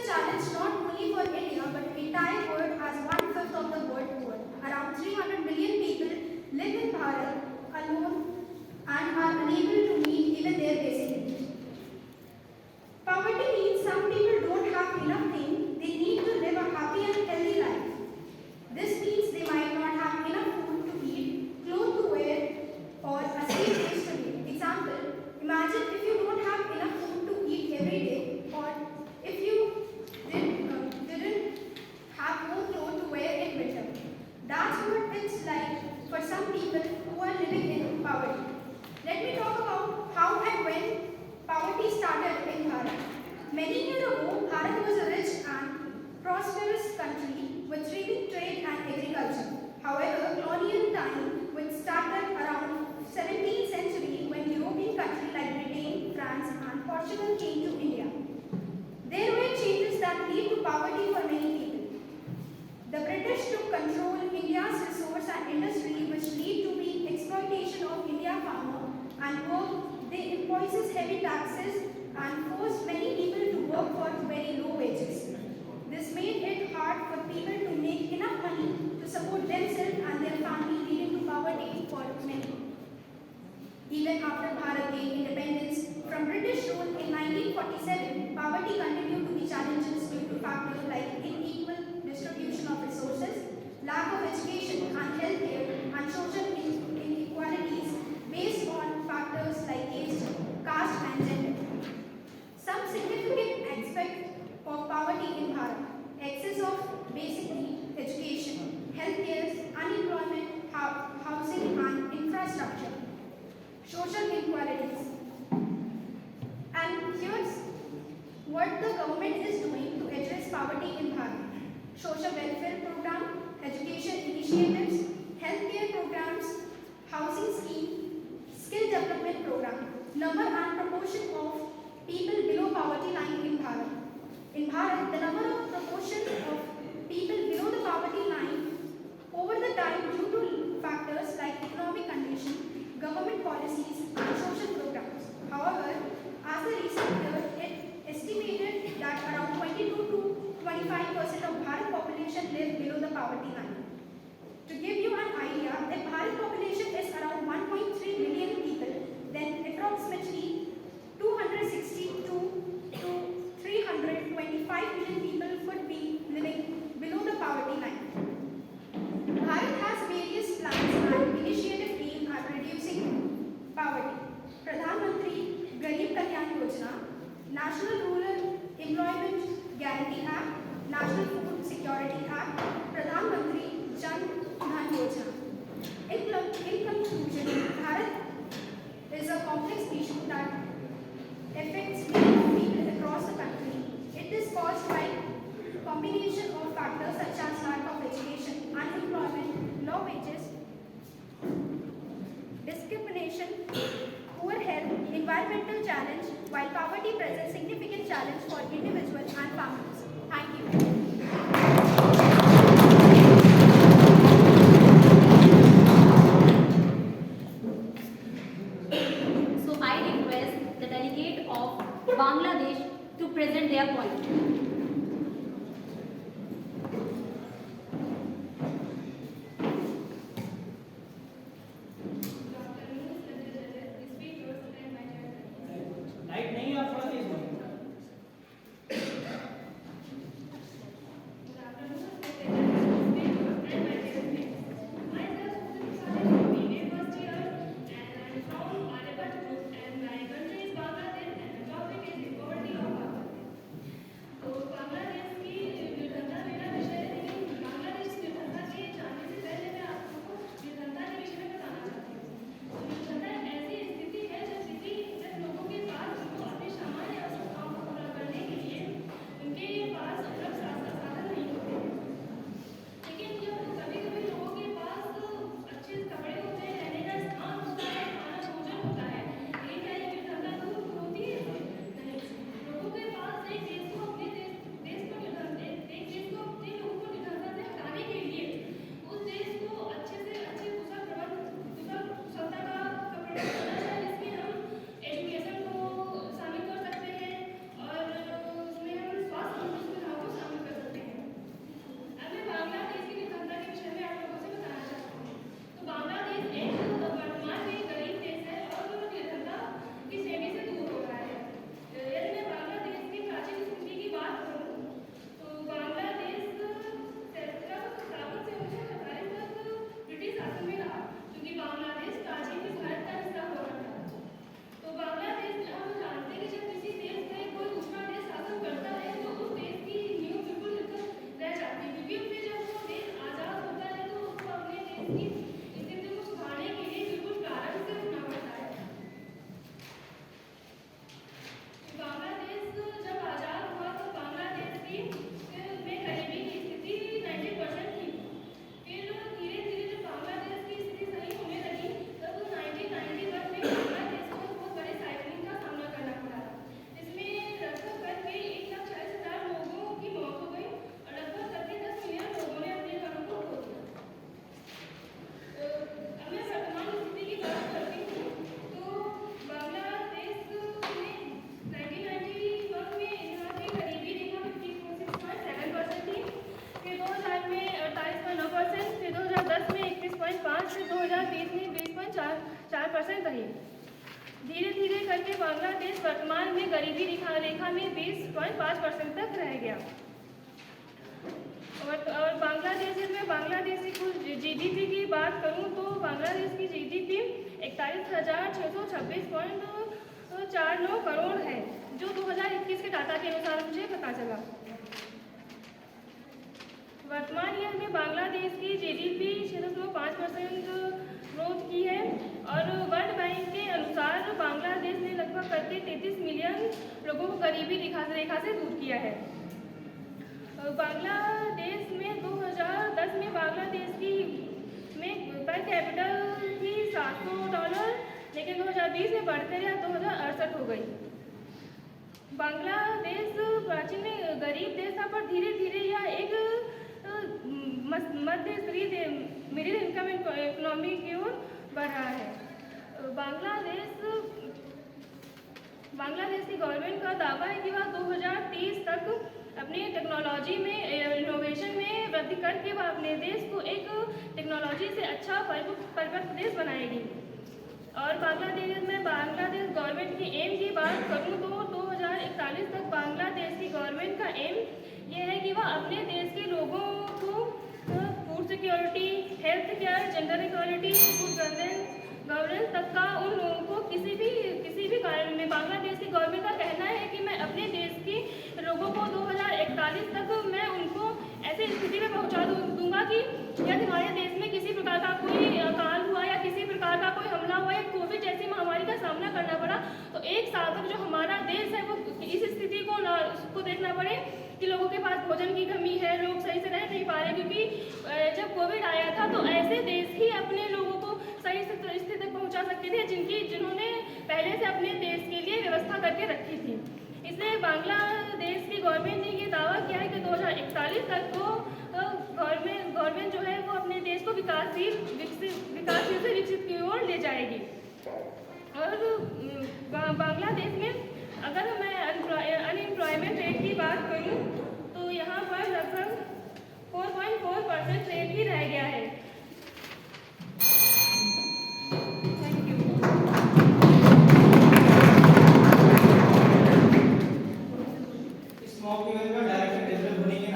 a challenge not only for India but the entire world as one-fifth of the world poor. Around 300 million people live in Bharat alone and are unable to meet even their basic needs. Poverty means some people don't have enough things they need to live a happy and healthy life. This means they might not have enough food to eat, clothes to wear, or a safe place to live. Example, imagine if you don't have enough food to eat every day, or if you didn't have no clothes to wear in winter. That's what it's like for some people who are living in poverty. Let me talk about how and when poverty started in Bharat. Many years ago, Bharat was a rich and prosperous country with thriving trade and agriculture. However, colonial time, which started around 17th century when European countries like Britain, France and Portugal came to India. There were changes that lead to poverty for many people. The British took control of India's resource and industry, which lead to the exploitation of India farmer and work. They imposes heavy taxes and forced many people to work for very low wages. This made it hard for people to make enough money to support themselves and their family, leading to poverty for many. Even after Bharat gained independence from British rule in 1947, poverty continued to be challenges due to factors like unequal distribution of resources, lack of education and healthcare, and social inequalities based on factors like age, caste, and gender. Some significant aspects of poverty in Bharat: excess of basic need, education, healthcare, unemployment, housing, and infrastructure, social inequalities. And here's what the government is doing to address poverty in Bharat: social welfare program, education initiatives, healthcare programs, housing scheme, skill development program, number and proportion of people below poverty line in Bharat. In Bharat, the number of proportion of people below the poverty line over the time due to factors like economic condition, government policies, and social programs. However, as the recent year, it estimated that around 22 to 25% of Bharat population live below the poverty line. To give you an idea, if Bharat population is around 1.3 billion people, then approximately 262 to 325 million people could be living below the poverty line. Bharat has various plans and initiatives aimed at reducing poverty. Pradhan Mantri Garib Kalyan Yojana, National Rural Employment Guarantee Act, National Food Security Act, Pradhan Mantri Jan Dhan Yojana. In conclusion, Bharat is a complex issue that affects millions of people across the country. It is caused by a combination of factors such as lack of education, unemployment, low wages, discrimination, poor health, environmental challenge, while poverty presents significant challenge for individuals and families. Thank you. So I request the delegate of Bangladesh to present their point. Light नहीं है, आप थोड़ा तेज बोलो। So 5% रही। धीरे धीरे करके बांग्लादेश वर्तमान में गरीबी रेखा में 20.5% तक रह गया। और बांग्लादेश की कुल जीडीपी की बात करूं तो बांग्लादेश की जीडीपी 41,626.49 करोड़ है, जो 2021 के डाटा के अनुसार मुझे पता चला। वर्तमान ईयर में बांग्लादेश की जीडीपी 6.5% ग्रोथ की है और वर्ल्ड बैंक के अनुसार बांग्लादेश ने लगभग करके 33 मिलियन लोगों को गरीबी रेखा से दूर किया है। बांग्लादेश में 2010 में बांग्लादेश की पर कैपिटल थी $700, लेकिन 2020 में बढ़कर यह 2068 हो गई। बांग्लादेश प्राचीन में गरीब देश था, पर धीरे धीरे यह एक मध्य स्तरीय मिडिल इनकम इकोनॉमी की ओर बढ़ रहा है। बांग्लादेश की गवर्नमेंट का दावा है कि वह 2030 तक अपनी टेक्नोलॉजी में इनोवेशन में वृद्धि करके वह अपने देश को एक टेक्नोलॉजी से अच्छा परिपक्व देश बनाएगी। और बांग्लादेश गवर्नमेंट की एम की बात करूं तो 2041 तक बांग्लादेश की गवर्नमेंट का एम यह है कि वह अपने देश के लोगों को food security, health care, gender equality, good governance तक का उन लोगों को किसी भी कारण में बांग्लादेश की गवर्नमेंट का कहना है कि मैं अपने देश की लोगों को 2041 तक मैं उनको ऐसी स्थिति में पहुंचा दूंगा कि यदि हमारे देश में किसी प्रकार का कोई अकाल हुआ या किसी प्रकार का कोई हमला हुआ या कोविड जैसी महामारी का सामना करना पड़ा, तो एक साल तक जो हमारा देश है वो इस स्थिति को उसको देखना पड़े कि लोगों के पास भोजन की कमी है, लोग सही से रह नहीं पा रहे, क्योंकि जब कोविड आया था तो ऐसे देश ही अपने लोगों को सही स्थिति तक पहुंचा सकते थे जिन्होंने पहले से अपने देश के लिए व्यवस्था करके रखी थी। इसलिए बांग्लादेश की गवर्नमेंट ने ये दावा किया है कि 2041 तक वो गवर्नमेंट जो है वो अपने देश को विकासशील से विकसित की ओर ले जाएगी। और बांग्लादेश में अगर मैं अनएम्प्लॉयमेंट रेट की बात करूं तो यहाँ पर लगभग 4.4% रेट ही रह गया है। Thank you. इस मॉक इवेंट में डायरेक्टर डेवलप होने के